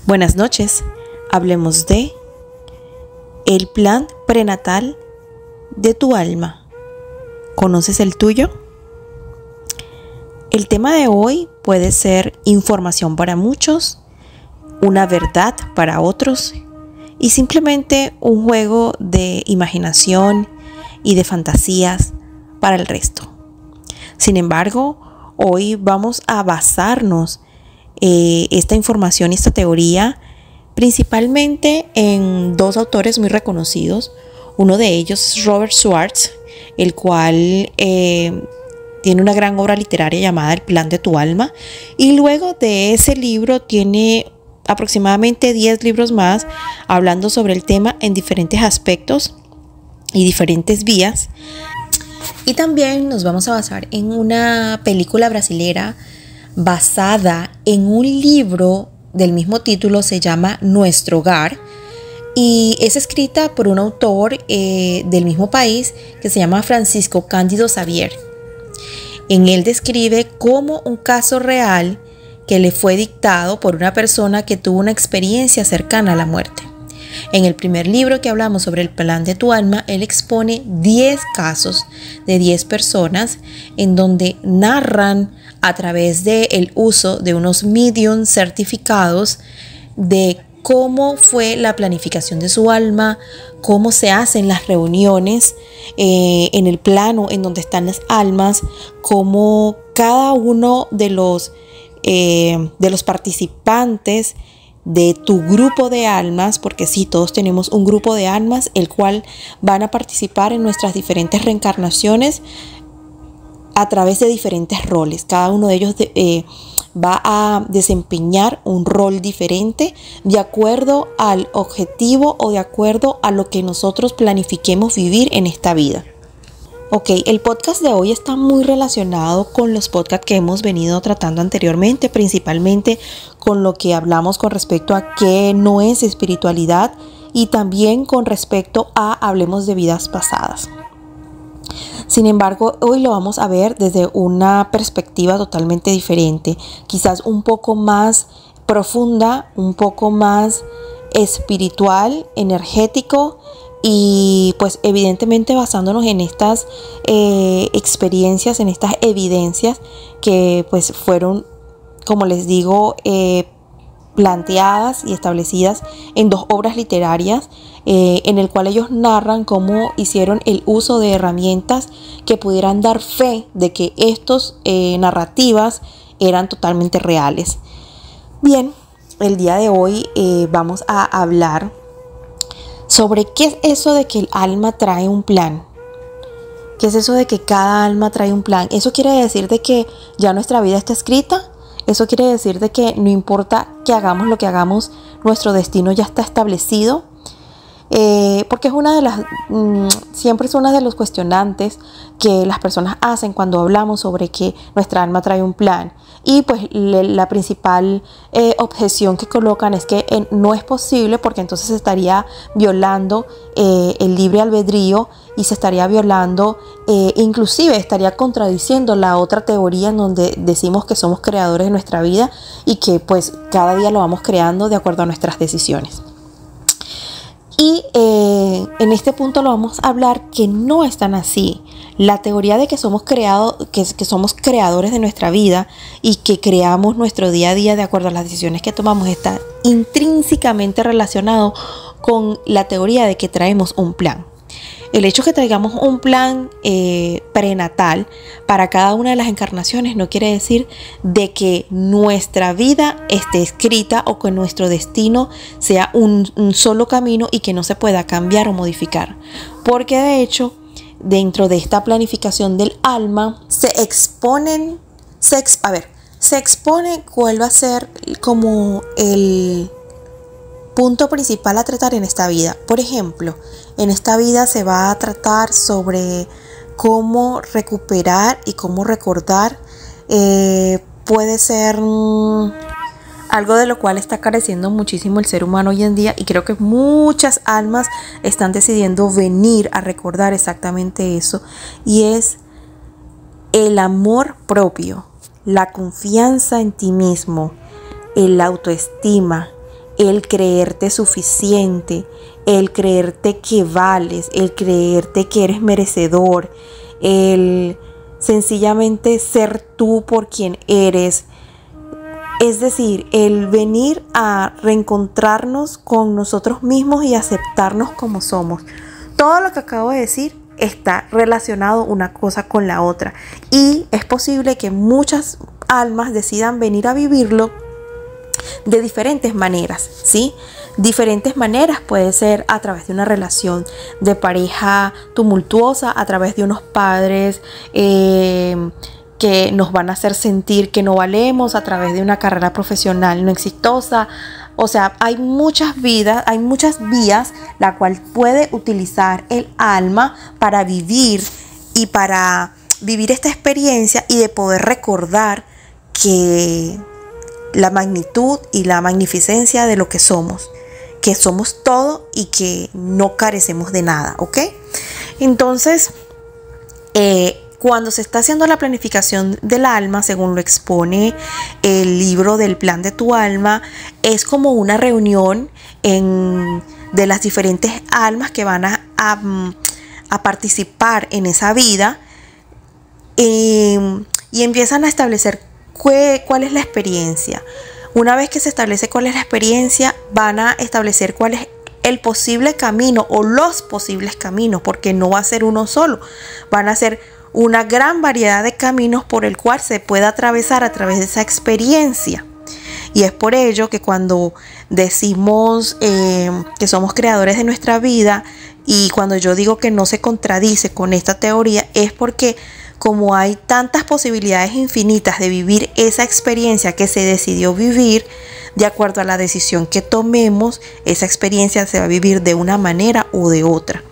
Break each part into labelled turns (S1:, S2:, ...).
S1: Buenas noches, hablemos de el plan prenatal de tu alma. ¿Conoces el tuyo? El tema de hoy puede ser información para muchos, una verdad para otros y simplemente un juego de imaginación y de fantasías para el resto. Sin embargo, hoy vamos a basarnos esta información y esta teoría principalmente en dos autores muy reconocidos. Uno de ellos es Robert Schwartz, el cual tiene una gran obra literaria llamada El plan de tu alma, y luego de ese libro tiene aproximadamente 10 libros más hablando sobre el tema en diferentes aspectos y diferentes vías. Y también nos vamos a basar en una película brasilera basada en un libro del mismo título, se llama Nuestro Hogar, y es escrita por un autor del mismo país que se llama Francisco Cándido Xavier. En él describe cómo un caso real que le fue dictado por una persona que tuvo una experiencia cercana a la muerte. En el primer libro que hablamos sobre el plan de tu alma, él expone 10 casos de 10 personas en donde narran a través del uso de unos mediums certificados de cómo fue la planificación de su alma, cómo se hacen las reuniones en el plano en donde están las almas, cómo cada uno de los participantes de tu grupo de almas, porque sí, todos tenemos un grupo de almas, el cual van a participar en nuestras diferentes reencarnaciones a través de diferentes roles. Cada uno de ellos va a desempeñar un rol diferente de acuerdo al objetivo o de acuerdo a lo que nosotros planifiquemos vivir en esta vida. Ok, el podcast de hoy está muy relacionado con los podcasts que hemos venido tratando anteriormente, principalmente con lo que hablamos con respecto a qué no es espiritualidad y también con respecto a hablemos de vidas pasadas. Sin embargo, hoy lo vamos a ver desde una perspectiva totalmente diferente, quizás un poco más profunda, un poco más espiritual, energético, y pues evidentemente basándonos en estas experiencias, en estas evidencias que pues fueron, como les digo, planteadas y establecidas en dos obras literarias en el cual ellos narran cómo hicieron el uso de herramientas que pudieran dar fe de que estos narrativas eran totalmente reales. Bien, el día de hoy vamos a hablar sobre qué es eso de que el alma trae un plan. ¿Qué es eso de que cada alma trae un plan? ¿Eso quiere decir de que ya nuestra vida está escrita? ¿Eso quiere decir de que no importa que hagamos lo que hagamos, nuestro destino ya está establecido? Porque es siempre es uno de los cuestionantes que las personas hacen cuando hablamos sobre que nuestra alma trae un plan. Y pues la principal objeción que colocan es que no es posible, porque entonces se estaría violando el libre albedrío y se estaría violando, inclusive estaría contradiciendo la otra teoría en donde decimos que somos creadores de nuestra vida y que pues cada día lo vamos creando de acuerdo a nuestras decisiones. Y en este punto lo vamos a hablar que no es tan así. La teoría de que somos somos creadores de nuestra vida y que creamos nuestro día a día de acuerdo a las decisiones que tomamos está intrínsecamente relacionado con la teoría de que traemos un plan. El hecho de que traigamos un plan prenatal para cada una de las encarnaciones no quiere decir de que nuestra vida esté escrita o que nuestro destino sea un solo camino y que no se pueda cambiar o modificar. Porque de hecho, dentro de esta planificación del alma se expone cuál va a ser como el punto principal a tratar en esta vida. Por ejemplo, en esta vida se va a tratar sobre cómo recuperar y cómo recordar. Puede ser algo de lo cual está careciendo muchísimo el ser humano hoy en día, y creo que muchas almas están decidiendo venir a recordar exactamente eso, y es el amor propio, la confianza en ti mismo, el autoestima, el creerte suficiente, el creerte que vales, el creerte que eres merecedor, el sencillamente ser tú por quien eres. Es decir, el venir a reencontrarnos con nosotros mismos y aceptarnos como somos. Todo lo que acabo de decir está relacionado una cosa con la otra. Y es posible que muchas almas decidan venir a vivirlo de diferentes maneras, ¿sí? Diferentes maneras, puede ser a través de una relación de pareja tumultuosa, a través de unos padres que nos van a hacer sentir que no valemos, a través de una carrera profesional no exitosa. O sea, hay muchas vidas, hay muchas vías la cual puede utilizar el alma para vivir y para vivir esta experiencia y de poder recordar que la magnitud y la magnificencia de lo que somos todo y que no carecemos de nada, ¿ok? Entonces, cuando se está haciendo la planificación del alma, según lo expone el libro del plan de tu alma, es como una reunión de las diferentes almas que van a participar en esa vida y empiezan a establecer cuál es la experiencia. Una vez que se establece cuál es la experiencia, van a establecer cuál es el posible camino o los posibles caminos, porque no va a ser uno solo, van a ser una gran variedad de caminos por el cual se puede atravesar a través de esa experiencia. Y es por ello que cuando decimos que somos creadores de nuestra vida, y cuando yo digo que no se contradice con esta teoría, es porque como hay tantas posibilidades infinitas de vivir esa experiencia que se decidió vivir, de acuerdo a la decisión que tomemos, esa experiencia se va a vivir de una manera o de otra.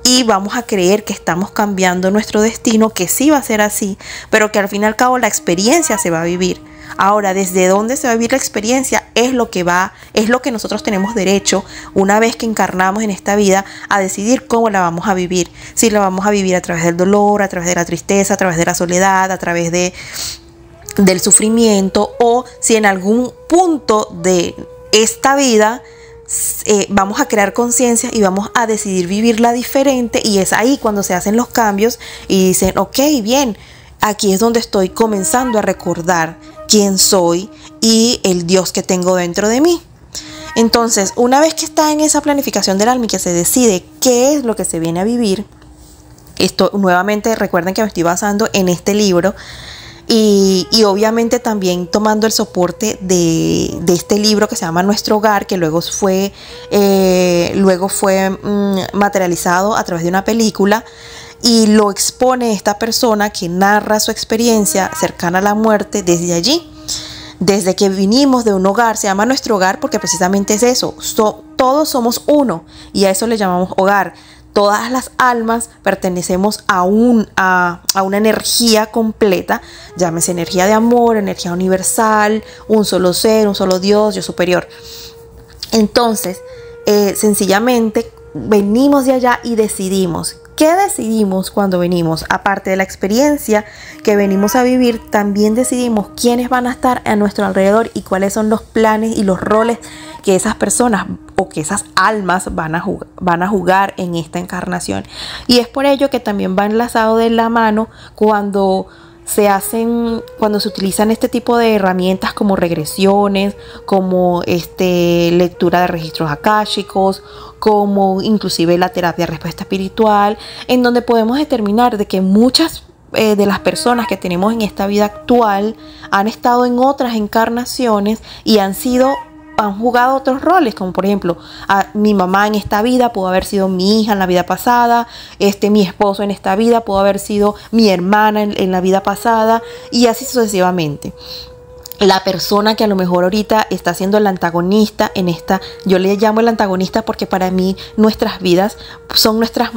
S1: Y vamos a creer que estamos cambiando nuestro destino, que sí va a ser así, pero que al fin y al cabo la experiencia se va a vivir. Ahora, desde dónde se va a vivir la experiencia es lo que nosotros tenemos derecho, una vez que encarnamos en esta vida, a decidir cómo la vamos a vivir. Si la vamos a vivir a través del dolor, a través de la tristeza, a través de la soledad, a través del sufrimiento, o si en algún punto de esta vida vamos a crear conciencia y vamos a decidir vivirla diferente, y es ahí cuando se hacen los cambios y dicen, ok, bien, aquí es donde estoy comenzando a recordar quién soy y el Dios que tengo dentro de mí. Entonces, una vez que está en esa planificación del alma y que se decide qué es lo que se viene a vivir, esto nuevamente recuerden que me estoy basando en este libro y obviamente también tomando el soporte de este libro que se llama Nuestro Hogar, que luego fue materializado a través de una película. Y lo expone esta persona que narra su experiencia cercana a la muerte desde allí. Desde que vinimos de un hogar, se llama Nuestro Hogar porque precisamente es eso. Todos somos uno y a eso le llamamos hogar. Todas las almas pertenecemos a una energía completa, llámese energía de amor, energía universal, un solo ser, un solo Dios, yo superior. Entonces, sencillamente venimos de allá y decidimos. ¿Qué decidimos cuando venimos? Aparte de la experiencia que venimos a vivir, también decidimos quiénes van a estar a nuestro alrededor y cuáles son los planes y los roles que esas personas o que esas almas van a jugar en esta encarnación. Y es por ello que también va enlazado de la mano cuando se utilizan este tipo de herramientas como regresiones, como lectura de registros akáshicos, como inclusive la terapia de respuesta espiritual, en donde podemos determinar de que muchas de las personas que tenemos en esta vida actual han estado en otras encarnaciones y han jugado otros roles, como por ejemplo mi mamá en esta vida pudo haber sido mi hija en la vida pasada, mi esposo en esta vida pudo haber sido mi hermana en la vida pasada, y así sucesivamente. La persona que a lo mejor ahorita está siendo el antagonista en esta, yo le llamo el antagonista porque para mí nuestras vidas son nuestras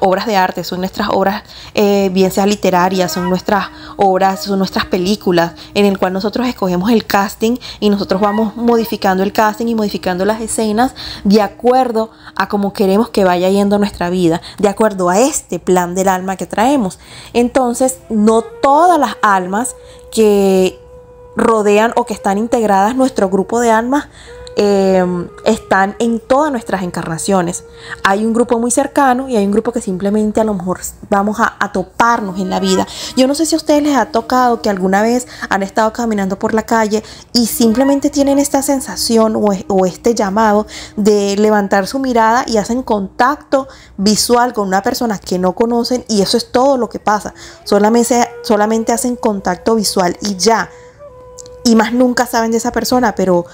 S1: obras de arte, son nuestras obras, bien sea literarias, son nuestras obras, son nuestras películas, en el cual nosotros escogemos el casting y nosotros vamos modificando el casting y modificando las escenas de acuerdo a cómo queremos que vaya yendo nuestra vida, de acuerdo a este plan del alma que traemos. Entonces, no todas las almas que rodean o que están integradas nuestro grupo de almas están en todas nuestras encarnaciones. Hay un grupo muy cercano y hay un grupo que simplemente a lo mejor vamos a toparnos en la vida. Yo no sé si a ustedes les ha tocado que alguna vez han estado caminando por la calle y simplemente tienen esta sensación o este llamado de levantar su mirada y hacen contacto visual con una persona que no conocen, y eso es todo lo que pasa. Solamente hacen contacto visual y ya. Y más nunca saben de esa persona, pero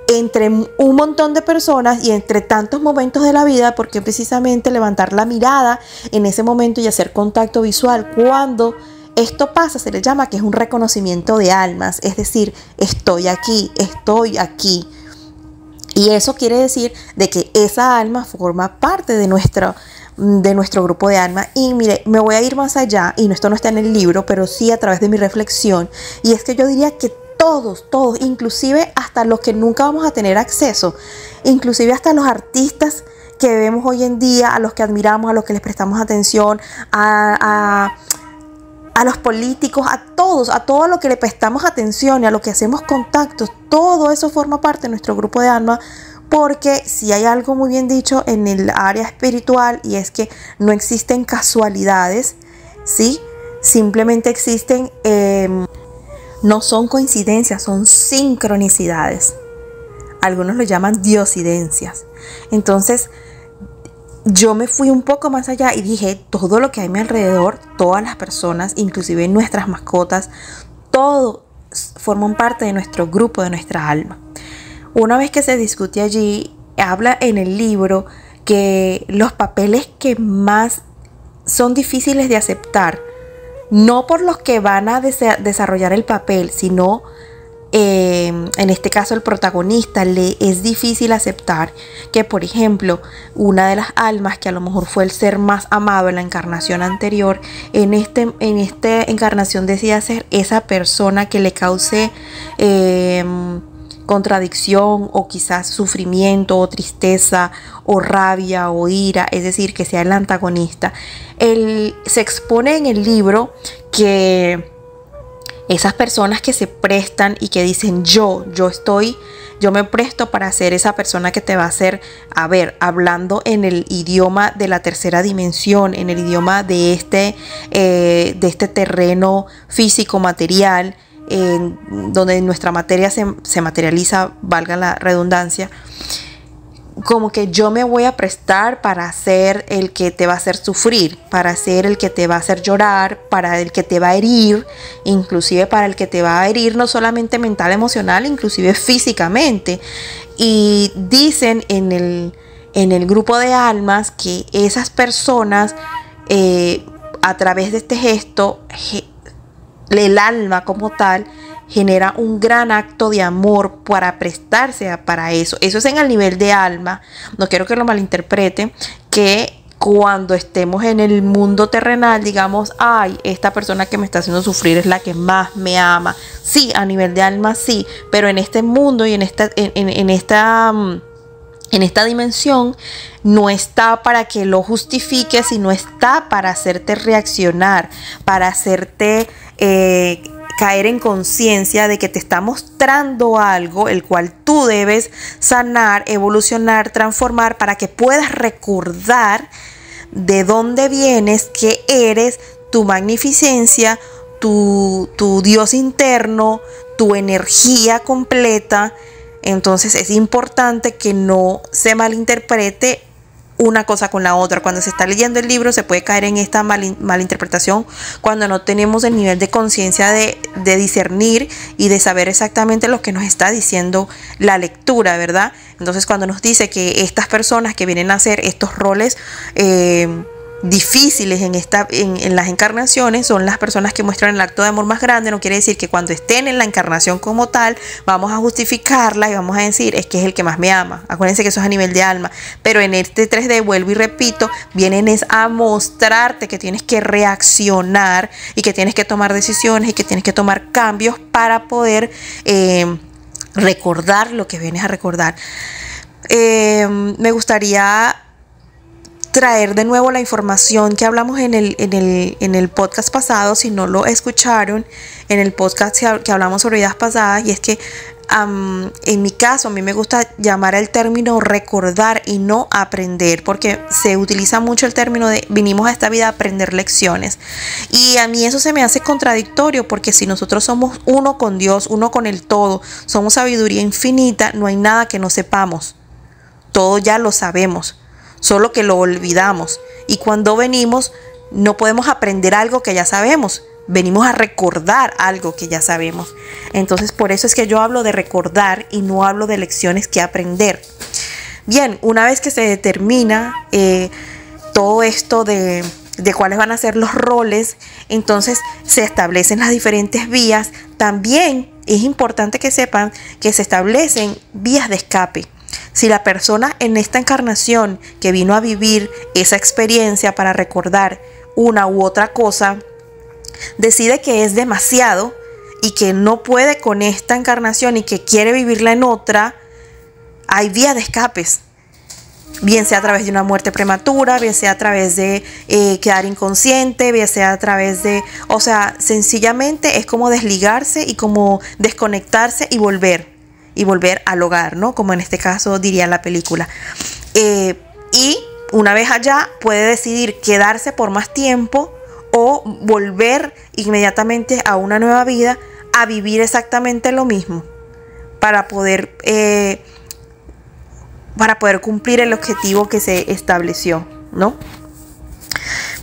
S1: entre un montón de personas y entre tantos momentos de la vida, porque precisamente levantar la mirada en ese momento y hacer contacto visual, cuando esto pasa, se le llama que es un reconocimiento de almas, es decir, estoy aquí. Y eso quiere decir de que esa alma forma parte de nuestro grupo de alma. Y mire, me voy a ir más allá, y esto no está en el libro, pero sí a través de mi reflexión, y es que yo diría que todos, inclusive hasta los que nunca vamos a tener acceso, inclusive hasta los artistas que vemos hoy en día, a los que admiramos, a los que les prestamos atención, a los políticos, a todo lo que le prestamos atención y a lo que hacemos contactos, todo eso forma parte de nuestro grupo de alma, porque si hay algo muy bien dicho en el área espiritual, y es que no existen casualidades, ¿sí? Simplemente existen, no son coincidencias, son sincronicidades. Algunos lo llaman diosidencias. Entonces, yo me fui un poco más allá y dije, todo lo que hay a mi alrededor, todas las personas, inclusive nuestras mascotas, todo forman parte de nuestro grupo, de nuestra alma. Una vez que se discute allí, habla en el libro que los papeles que más son difíciles de aceptar, no por los que van a desarrollar el papel, sino en este caso el protagonista, le es difícil aceptar que, por ejemplo, una de las almas que a lo mejor fue el ser más amado en la encarnación anterior, en esta encarnación decida ser esa persona que le cause contradicción, o quizás sufrimiento, o tristeza, o rabia, o ira, es decir, que sea el antagonista. Se expone en el libro que esas personas que se prestan y que dicen yo me presto para ser esa persona que te va a hacer, hablando en el idioma de la tercera dimensión, en el idioma de este terreno físico material, donde nuestra materia se materializa, valga la redundancia, como que yo me voy a prestar para ser el que te va a hacer sufrir, para ser el que te va a hacer llorar, para el que te va a herir, inclusive para el que te va a herir no solamente mental, emocional, inclusive físicamente. Y dicen en el grupo de almas que esas personas, a través de este gesto, el alma como tal genera un gran acto de amor para prestarse para eso. Eso es en el nivel de alma. No quiero que lo malinterpreten, que cuando estemos en el mundo terrenal digamos, esta persona que me está haciendo sufrir es la que más me ama. Sí, a nivel de alma sí, pero en este mundo y en esta dimensión no está para que lo justifiques, sino está para hacerte reaccionar, para hacerte caer en conciencia de que te está mostrando algo el cual tú debes sanar, evolucionar, transformar, para que puedas recordar de dónde vienes, qué eres, tu magnificencia, tu Dios interno, tu energía completa. Entonces es importante que no se malinterprete una cosa con la otra. Cuando se está leyendo el libro se puede caer en esta malinterpretación cuando no tenemos el nivel de conciencia de discernir y de saber exactamente lo que nos está diciendo la lectura, ¿verdad? Entonces, cuando nos dice que estas personas que vienen a hacer estos roles difíciles en las encarnaciones son las personas que muestran el acto de amor más grande, no quiere decir que cuando estén en la encarnación como tal vamos a justificarla y vamos a decir es que es el que más me ama. Acuérdense que eso es a nivel de alma, pero en este 3D, vuelvo y repito, vienen es a mostrarte que tienes que reaccionar y que tienes que tomar decisiones y que tienes que tomar cambios para poder recordar lo que vienes a recordar. Me gustaría traer de nuevo la información que hablamos en el podcast pasado. Si no lo escucharon, en el podcast que hablamos sobre vidas pasadas, y es que En mi caso, a mí me gusta llamar el término recordar y no aprender, porque se utiliza mucho el término de vinimos a esta vida a aprender lecciones. Y a mí eso se me hace contradictorio, porque si nosotros somos uno con Dios, uno con el todo, somos sabiduría infinita, no hay nada que no sepamos. Todo ya lo sabemos, solo que lo olvidamos. Y cuando venimos, no podemos aprender algo que ya sabemos. Venimos a recordar algo que ya sabemos. Entonces, por eso es que yo hablo de recordar y no hablo de lecciones que aprender. Bien, una vez que se determina todo esto de cuáles van a ser los roles, entonces se establecen las diferentes vías. También es importante que sepan que se establecen vías de escape. Si la persona en esta encarnación que vino a vivir esa experiencia para recordar una u otra cosa, decide que es demasiado y que no puede con esta encarnación y que quiere vivirla en otra, hay vías de escapes. Bien sea a través de una muerte prematura, bien sea a través de quedar inconsciente, bien sea a través de... O sea, sencillamente es como desligarse y como desconectarse y volver al hogar, ¿no? Como en este caso diría la película. Y una vez allá puede decidir quedarse por más tiempo o volver inmediatamente a una nueva vida a vivir exactamente lo mismo para poder cumplir el objetivo que se estableció, ¿no?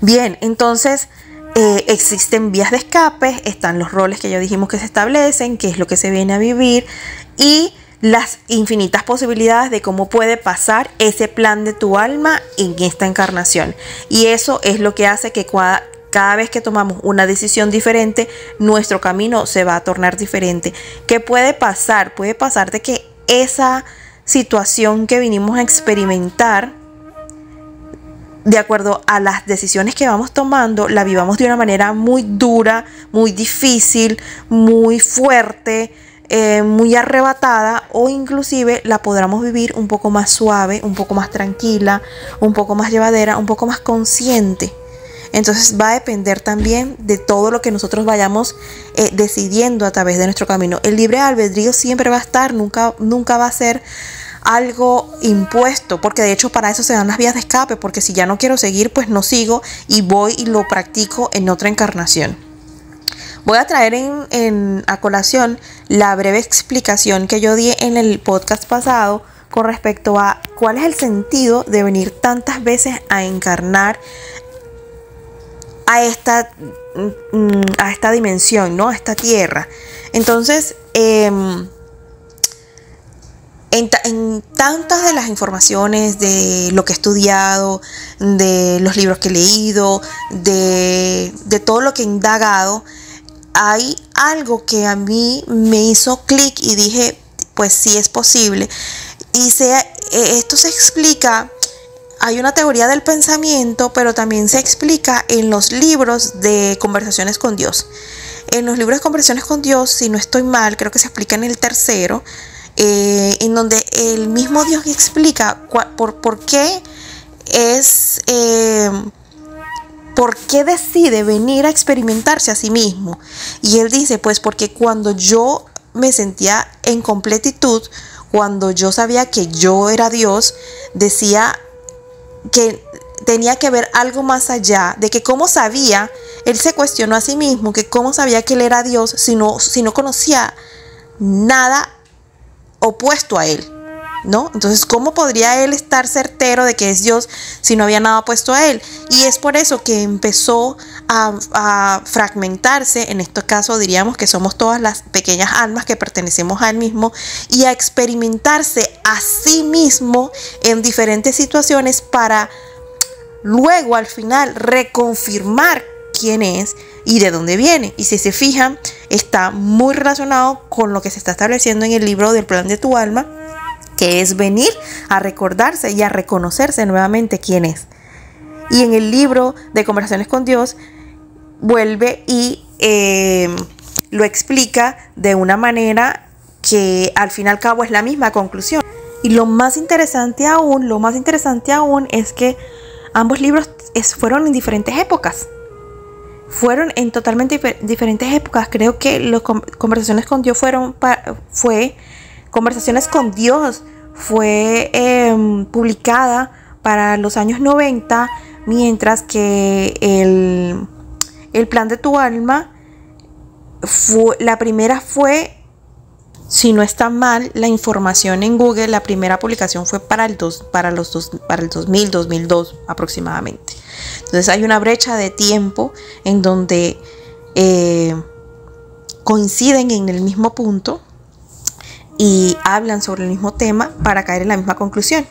S1: Bien, entonces existen vías de escape, están los roles que ya dijimos que se establecen, qué es lo que se viene a vivir y las infinitas posibilidades de cómo puede pasar ese plan de tu alma en esta encarnación. Y eso es lo que hace que cada vez que tomamos una decisión diferente, nuestro camino se va a tornar diferente. ¿Qué puede pasar? Puede pasar de que esa situación que vinimos a experimentar, de acuerdo a las decisiones que vamos tomando, la vivamos de una manera muy dura, muy difícil, muy fuerte, muy arrebatada, o inclusive la podamos vivir un poco más suave, un poco más tranquila, un poco más llevadera, un poco más consciente. Entonces va a depender también de todo lo que nosotros vayamos decidiendo a través de nuestro camino. El libre albedrío siempre va a estar, nunca va a ser algo impuesto, porque de hecho para eso se dan las vías de escape, porque si ya no quiero seguir, pues no sigo y voy y lo practico en otra encarnación. Voy a traer a colación la breve explicación que yo di en el podcast pasado con respecto a cuál es el sentido de venir tantas veces a encarnar a esta dimensión, ¿no? A esta tierra. Entonces, en tantas de las informaciones de lo que he estudiado, de los libros que he leído, de todo lo que he indagado, hay algo que a mí me hizo clic y dije, pues sí es posible. Y esto se explica, hay una teoría del pensamiento, pero también se explica en los libros de conversaciones con Dios. En los libros de conversaciones con Dios, si no estoy mal, creo que se explica en el tercero, en donde el mismo Dios explica por qué decide venir a experimentarse a sí mismo. Y él dice, pues porque cuando yo me sentía en completitud, cuando yo sabía que yo era Dios, decía que tenía que ver algo más allá, de que cómo sabía, él se cuestionó a sí mismo, que cómo sabía que él era Dios si no conocía nada opuesto a él, ¿no? Entonces, ¿cómo podría él estar certero de que es Dios si no había nada opuesto a él? Y es por eso que empezó a fragmentarse, en este caso diríamos que somos todas las pequeñas almas que pertenecemos a él mismo, y a experimentarse a sí mismo en diferentes situaciones para luego al final reconfirmar quién es y de dónde viene. Y si se fijan, está muy relacionado con lo que se está estableciendo en el libro del plan de tu alma, que es venir a recordarse y a reconocerse nuevamente quién es. Y en el libro de conversaciones con Dios vuelve y lo explica de una manera que al fin y al cabo es la misma conclusión. Y lo más interesante aún es que ambos libros fueron en diferentes épocas. fueron en totalmente diferentes épocas. Creo que las conversaciones con Dios Conversaciones con Dios fue publicada para los años 90, mientras que el plan de tu alma la primera fue, si no está mal la información en Google, la primera publicación fue para el 2000, 2002 aproximadamente. Entonces hay una brecha de tiempo en donde coinciden en el mismo punto y hablan sobre el mismo tema para caer en la misma conclusión.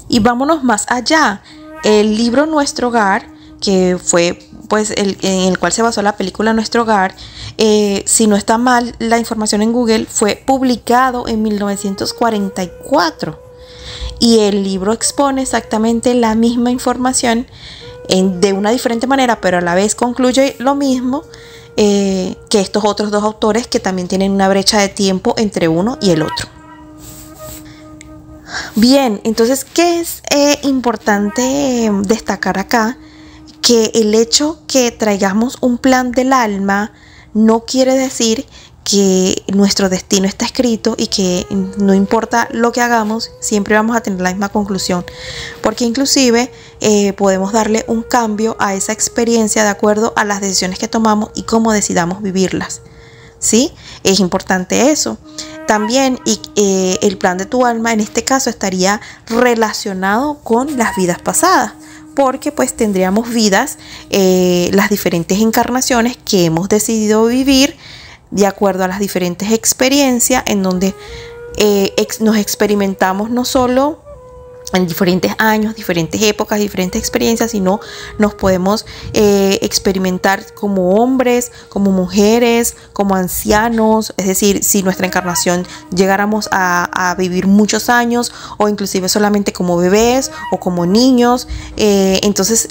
S1: Y vámonos más allá. El libro Nuestro Hogar, que fue pues en el cual se basó la película Nuestro Hogar, si no está mal la información en Google, fue publicado en 1944 y el libro expone exactamente la misma información de una diferente manera, pero a la vez concluye lo mismo que estos otros dos autores, que también tienen una brecha de tiempo entre uno y el otro. Bien, entonces, ¿qué es importante destacar acá? Que el hecho que traigamos un plan del alma no quiere decir que nuestro destino está escrito y que no importa lo que hagamos, siempre vamos a tener la misma conclusión, porque inclusive podemos darle un cambio a esa experiencia de acuerdo a las decisiones que tomamos y cómo decidamos vivirlas, ¿sí? Es importante eso. También el plan de tu alma en este caso estaría relacionado con las vidas pasadas, porque pues tendríamos vidas, las diferentes encarnaciones que hemos decidido vivir de acuerdo a las diferentes experiencias en donde nos experimentamos no solo en diferentes años, diferentes épocas, diferentes experiencias, sino nos podemos experimentar como hombres, como mujeres, como ancianos. Es decir, si nuestra encarnación llegáramos a vivir muchos años, o inclusive solamente como bebés o como niños, entonces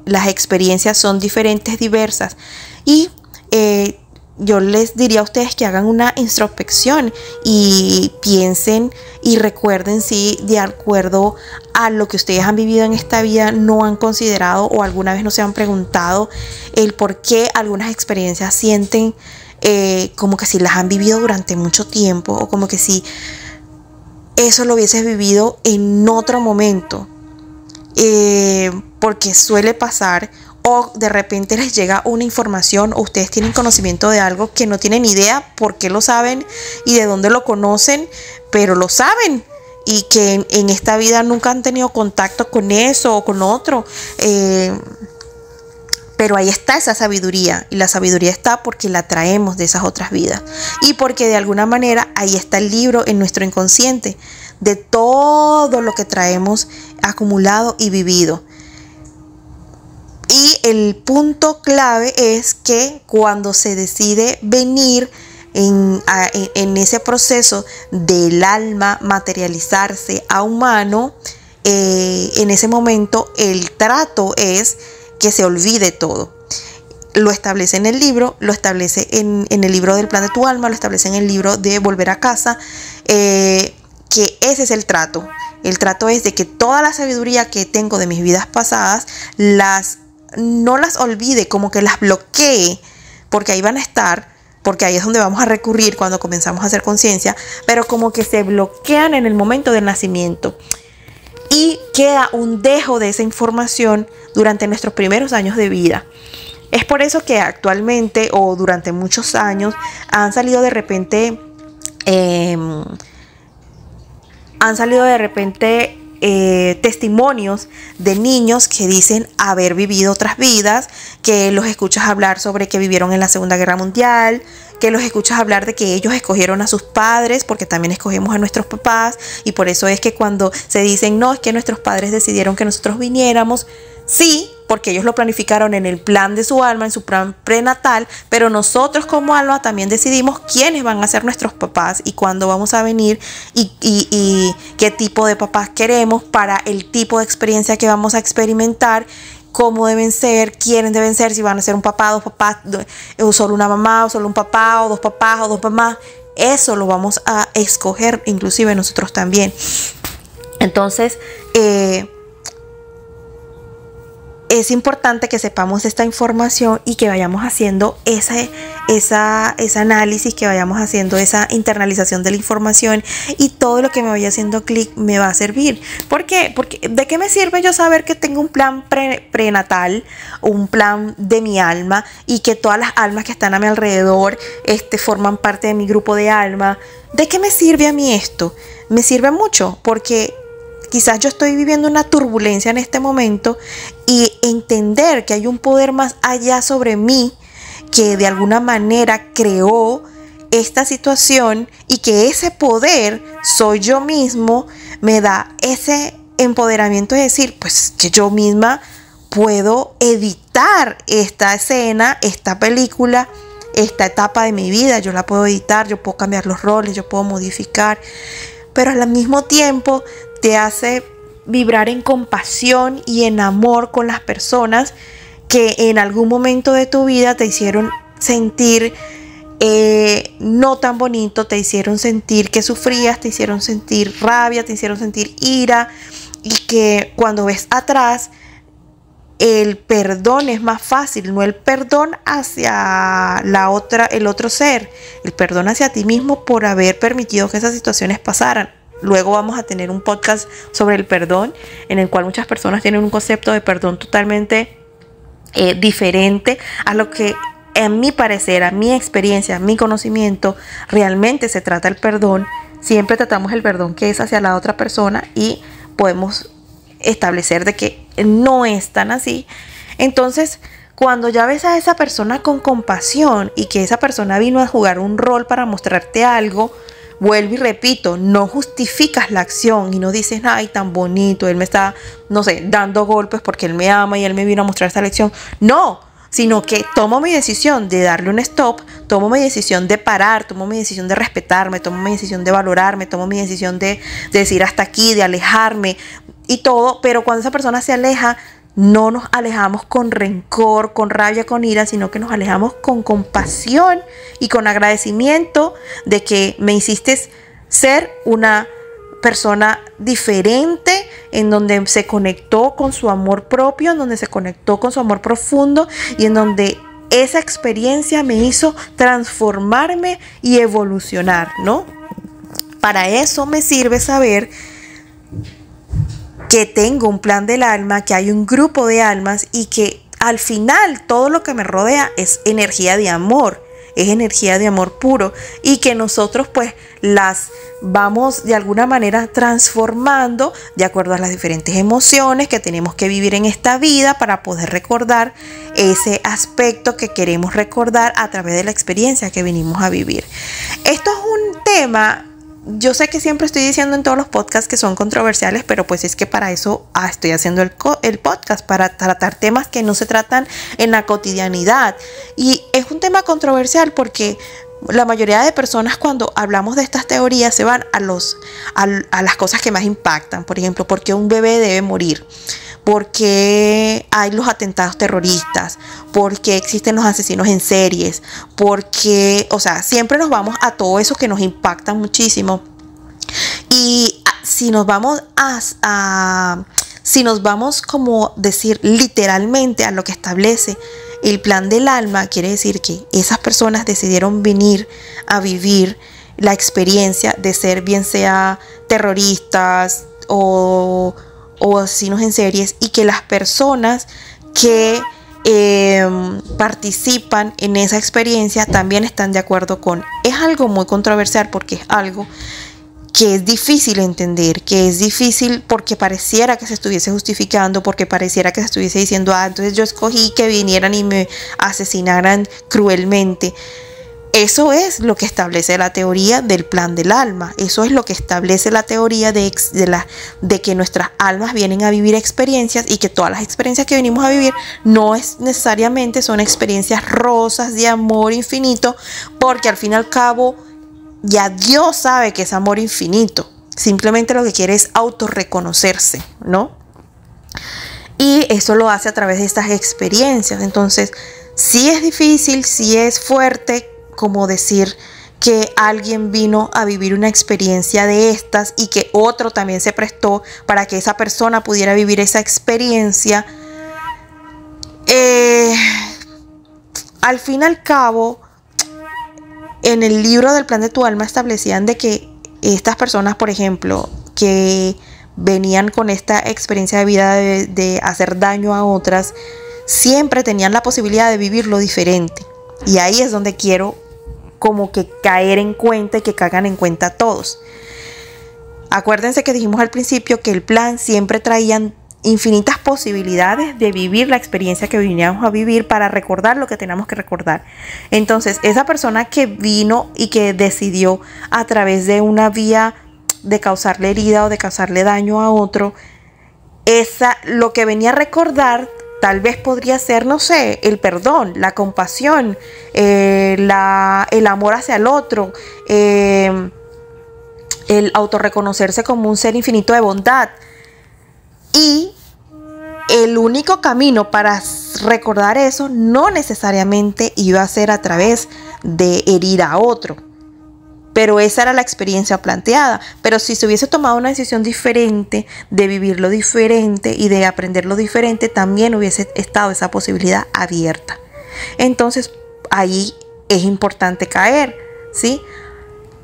S1: las experiencias son diferentes, diversas. Y yo les diría a ustedes que hagan una introspección y piensen y recuerden si de acuerdo a lo que ustedes han vivido en esta vida no han considerado o alguna vez no se han preguntado el por qué algunas experiencias sienten como que si las han vivido durante mucho tiempo, o como que si eso lo hubieses vivido en otro momento, porque suele pasar. O de repente les llega una información, o ustedes tienen conocimiento de algo que no tienen idea por qué lo saben y de dónde lo conocen, pero lo saben, y que en esta vida nunca han tenido contacto con eso o con otro. Pero ahí está esa sabiduría, y la sabiduría está porque la traemos de esas otras vidas, y porque de alguna manera ahí está el libro en nuestro inconsciente de todo lo que traemos acumulado y vivido. Y el punto clave es que cuando se decide venir en ese proceso del alma materializarse a humano, en ese momento el trato es que se olvide todo. Lo establece en el libro, lo establece en el libro del plan de tu alma, lo establece en el libro de Volver a Casa, que ese es el trato. El trato es de que toda la sabiduría que tengo de mis vidas pasadas no las olvide, como que las bloquee, porque ahí van a estar, porque ahí es donde vamos a recurrir cuando comenzamos a hacer conciencia, pero como que se bloquean en el momento del nacimiento y queda un dejo de esa información durante nuestros primeros años de vida. Es por eso que actualmente, o durante muchos años, han salido de repente testimonios de niños que dicen haber vivido otras vidas, que los escuchas hablar sobre que vivieron en la Segunda Guerra Mundial, que los escuchas hablar de que ellos escogieron a sus padres, porque también escogemos a nuestros papás, y por eso es que cuando se dicen no, es que nuestros padres decidieron que nosotros viniéramos, sí, porque ellos lo planificaron en el plan de su alma, en su plan prenatal, pero nosotros como alma también decidimos quiénes van a ser nuestros papás y cuándo vamos a venir, y qué tipo de papás queremos para el tipo de experiencia que vamos a experimentar, cómo deben ser, quiénes deben ser, si van a ser un papá, dos papás, o solo una mamá, o solo un papá, o dos papás, o dos mamás. Eso lo vamos a escoger inclusive nosotros también. Entonces, es importante que sepamos esta información y que vayamos haciendo ese análisis, que vayamos haciendo esa internalización de la información, y todo lo que me vaya haciendo clic me va a servir. ¿Por qué? Porque ¿de qué me sirve yo saber que tengo un plan prenatal, un plan de mi alma, y que todas las almas que están a mi alrededor forman parte de mi grupo de alma? ¿De qué me sirve a mí esto? Me sirve mucho porque quizás yo estoy viviendo una turbulencia en este momento, y entender que hay un poder más allá sobre mí que de alguna manera creó esta situación, y que ese poder soy yo mismo, me da ese empoderamiento de decir, pues que yo misma puedo editar esta escena, esta película, esta etapa de mi vida. Yo la puedo editar, yo puedo cambiar los roles, yo puedo modificar, pero al mismo tiempo te hace vibrar en compasión y en amor con las personas que en algún momento de tu vida te hicieron sentir no tan bonito, te hicieron sentir que sufrías, te hicieron sentir rabia, te hicieron sentir ira, y que cuando ves atrás, el perdón es más fácil, no el perdón hacia el otro ser, el perdón hacia ti mismo por haber permitido que esas situaciones pasaran. Luego vamos a tener un podcast sobre el perdón, en el cual muchas personas tienen un concepto de perdón totalmente diferente a lo que, en mi parecer, a mi experiencia, a mi conocimiento, realmente se trata el perdón. Siempre tratamos el perdón que es hacia la otra persona, y podemos establecer de que no es tan así. Entonces, cuando ya ves a esa persona con compasión, y que esa persona vino a jugar un rol para mostrarte algo, vuelvo y repito, no justificas la acción y no dices, ay, tan bonito, él me está, no sé, dando golpes porque él me ama y él me vino a mostrar esta lección. No, sino que tomo mi decisión de darle un stop, tomo mi decisión de parar, tomo mi decisión de respetarme, tomo mi decisión de valorarme, tomo mi decisión de decir hasta aquí, de alejarme y todo. Pero cuando esa persona se aleja, no nos alejamos con rencor, con rabia, con ira, sino que nos alejamos con compasión y con agradecimiento de que me hiciste ser una persona diferente, en donde se conectó con su amor propio, en donde se conectó con su amor profundo, y en donde esa experiencia me hizo transformarme y evolucionar, ¿no? Para eso me sirve saber que tengo un plan del alma, que hay un grupo de almas, y que al final todo lo que me rodea es energía de amor, es energía de amor puro, y que nosotros pues las vamos de alguna manera transformando de acuerdo a las diferentes emociones que tenemos que vivir en esta vida para poder recordar ese aspecto que queremos recordar a través de la experiencia que venimos a vivir. Esto es un tema, yo sé que siempre estoy diciendo en todos los podcasts que son controversiales, pero pues es que para eso estoy haciendo el podcast, para tratar temas que no se tratan en la cotidianidad. Y es un tema controversial porque la mayoría de personas, cuando hablamos de estas teorías, se van a las cosas que más impactan. Por ejemplo, ¿por qué un bebé debe morir? ¿Por qué hay los atentados terroristas? ¿Por qué existen los asesinos en series? Porque, o sea, siempre nos vamos a todo eso que nos impacta muchísimo. Y si nos vamos como decir literalmente a lo que establece el plan del alma, quiere decir que esas personas decidieron venir a vivir la experiencia de ser, bien sea terroristas o asesinos en series, y que las personas que participan en esa experiencia también están de acuerdo con. Es algo muy controversial porque es algo que es difícil entender, que es difícil porque pareciera que se estuviese justificando, porque pareciera que se estuviese diciendo, entonces yo escogí que vinieran y me asesinaran cruelmente. Eso es lo que establece la teoría del plan del alma. Eso es lo que establece la teoría de que nuestras almas vienen a vivir experiencias, y que todas las experiencias que venimos a vivir no es necesariamente son experiencias rosas de amor infinito, porque al fin y al cabo ya Dios sabe que es amor infinito. Simplemente lo que quiere es autorreconocerse, ¿no? Y eso lo hace a través de estas experiencias. Entonces, sí es difícil, sí es fuerte, como decir que alguien vino a vivir una experiencia de estas y que otro también se prestó para que esa persona pudiera vivir esa experiencia. Al fin y al cabo, en el libro del plan de tu alma establecían de que estas personas, por ejemplo, que venían con esta experiencia de vida de hacer daño a otras, siempre tenían la posibilidad de vivirlo diferente. Y ahí es donde quiero como que caer en cuenta y que caigan en cuenta todos. Acuérdense que dijimos al principio que el plan siempre traían infinitas posibilidades de vivir la experiencia que veníamos a vivir para recordar lo que teníamos que recordar. Entonces, esa persona que vino y que decidió a través de una vía de causarle herida o de causarle daño a otro, lo que venía a recordar tal vez podría ser, no sé, el perdón, la compasión, el amor hacia el otro, el autorreconocerse como un ser infinito de bondad. Y el único camino para recordar eso no necesariamente iba a ser a través de herir a otro. Pero esa era la experiencia planteada. Pero si se hubiese tomado una decisión diferente, de vivirlo diferente y de aprenderlo diferente, también hubiese estado esa posibilidad abierta. Entonces, ahí es importante caer, ¿sí?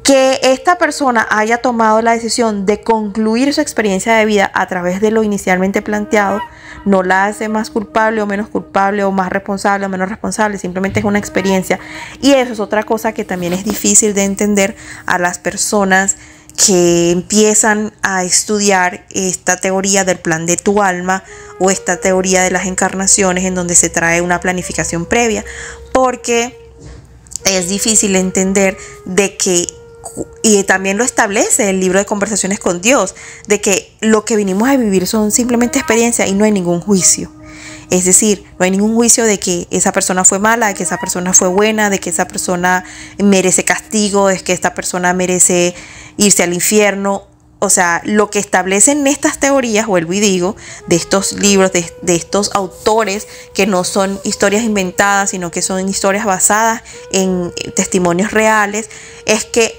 S1: Que esta persona haya tomado la decisión de concluir su experiencia de vida a través de lo inicialmente planteado, no la hace más culpable o menos culpable, o más responsable o menos responsable, simplemente es una experiencia. Y eso es otra cosa que también es difícil de entender a las personas que empiezan a estudiar esta teoría del plan de tu alma o esta teoría de las encarnaciones, en donde se trae una planificación previa, porque es difícil entender de que, y también lo establece el libro de Conversaciones con Dios, de que lo que vinimos a vivir son simplemente experiencias y no hay ningún juicio. Es decir, no hay ningún juicio de que esa persona fue mala, de que esa persona fue buena, de que esa persona merece castigo, de que esta persona merece irse al infierno. O sea, lo que establecen estas teorías, vuelvo y digo, de estos libros, de estos autores, que no son historias inventadas, sino que son historias basadas en testimonios reales, es que,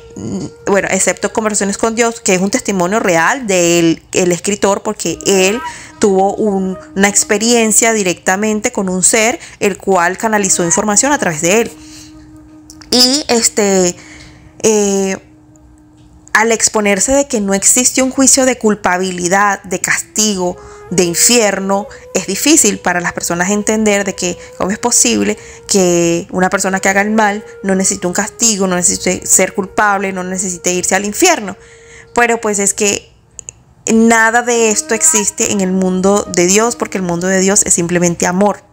S1: bueno, excepto Conversaciones con Dios, que es un testimonio real del escritor, porque él tuvo una experiencia directamente con un ser, el cual canalizó información a través de él. Y al exponerse de que no existe un juicio de culpabilidad, de castigo, de infierno, es difícil para las personas entender de que cómo es posible que una persona que haga el mal no necesite un castigo, no necesite ser culpable, no necesite irse al infierno. Pero pues es que nada de esto existe en el mundo de Dios, porque el mundo de Dios es simplemente amor.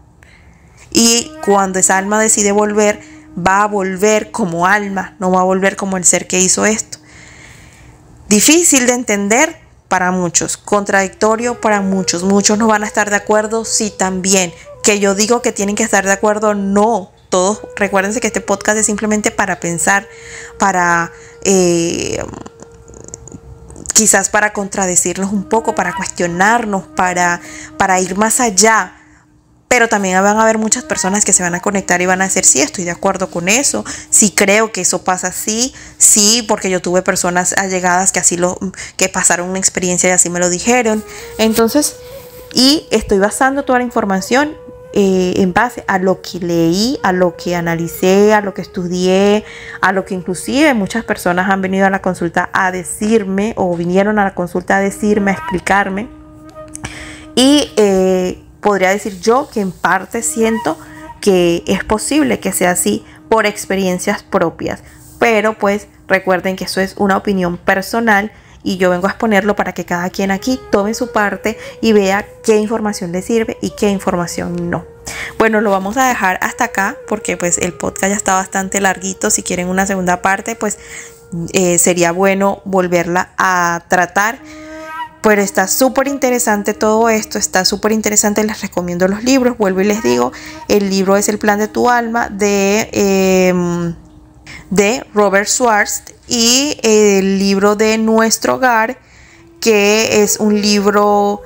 S1: Y cuando esa alma decide volver, va a volver como alma, no va a volver como el ser que hizo esto. Difícil de entender para muchos, contradictorio para muchos. Muchos no van a estar de acuerdo, sí, también. Que yo digo que tienen que estar de acuerdo, no. Todos, recuérdense que este podcast es simplemente para pensar, para quizás para contradecirnos un poco, para cuestionarnos, para ir más allá. Pero también van a haber muchas personas que se van a conectar y van a decir, sí, estoy de acuerdo con eso, sí creo que eso pasa así, sí, porque yo tuve personas allegadas que pasaron una experiencia y así me lo dijeron. Entonces, y estoy basando toda la información en base a lo que leí, a lo que analicé, a lo que estudié, a lo que inclusive muchas personas han venido a la consulta a decirme, o vinieron a la consulta a decirme, a explicarme. Y podría decir yo que en parte siento que es posible que sea así por experiencias propias. Pero pues recuerden que eso es una opinión personal y yo vengo a exponerlo para que cada quien aquí tome su parte y vea qué información le sirve y qué información no. Bueno, lo vamos a dejar hasta acá porque pues el podcast ya está bastante larguito. Si quieren una segunda parte, pues sería bueno volverla a tratar. Pero está súper interesante todo esto, está súper interesante, les recomiendo los libros, vuelvo y les digo, el libro es El plan de tu alma de Robert Schwartz, y el libro de Nuestro Hogar, que es un libro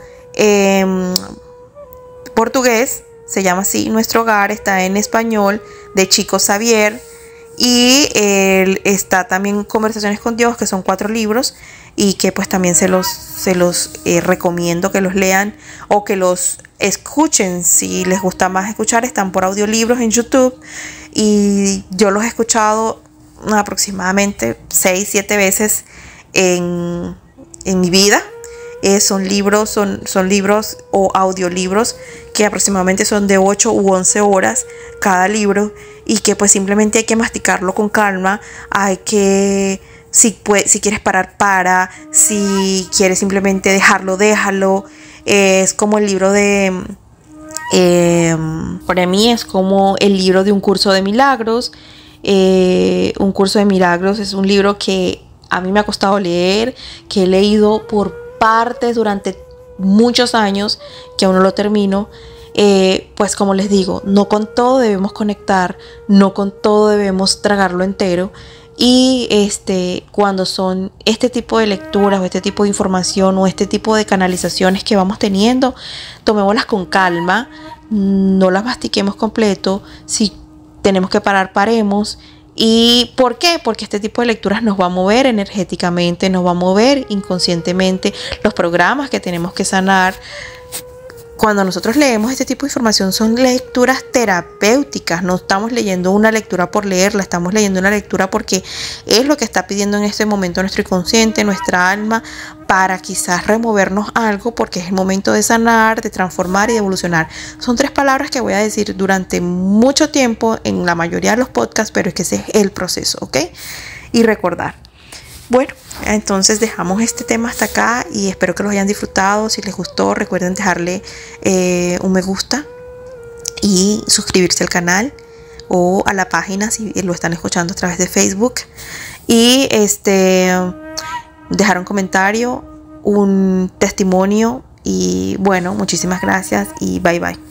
S1: portugués, se llama así, Nuestro Hogar, está en español, de Chico Xavier, y está también Conversaciones con Dios, que son 4 libros, y que pues también se los recomiendo que los lean o que los escuchen. Si les gusta más escuchar, están por audiolibros en YouTube y yo los he escuchado aproximadamente 6-7 veces en mi vida. Son libros o audiolibros que aproximadamente son de 8 u 11 horas cada libro, y que pues simplemente hay que masticarlo con calma. Hay que, si quieres parar, para. Si quieres simplemente dejarlo, déjalo. Es como el libro para mí es como el libro de Un Curso de Milagros. Un Curso de Milagros es un libro que a mí me ha costado leer, que he leído por partes durante muchos años, que aún no lo termino. Pues como les digo, no con todo debemos conectar, no con todo debemos tragarlo entero. Y cuando son este tipo de lecturas o este tipo de información o este tipo de canalizaciones que vamos teniendo, tomémoslas con calma, no las mastiquemos completo. Si tenemos que parar, paremos. ¿Y por qué? Porque este tipo de lecturas nos va a mover energéticamente, nos va a mover inconscientemente los programas que tenemos que sanar. Cuando nosotros leemos este tipo de información, son lecturas terapéuticas. No estamos leyendo una lectura por leerla, estamos leyendo una lectura porque es lo que está pidiendo en este momento nuestro inconsciente, nuestra alma, para quizás removernos algo, porque es el momento de sanar, de transformar y de evolucionar. Son 3 palabras que voy a decir durante mucho tiempo en la mayoría de los podcasts, pero es que ese es el proceso, ¿ok? Y recordar. Bueno, entonces dejamos este tema hasta acá y espero que los hayan disfrutado. Si les gustó, recuerden dejarle un me gusta y suscribirse al canal o a la página si lo están escuchando a través de Facebook. Y dejar un comentario, un testimonio. Y bueno, muchísimas gracias y bye bye.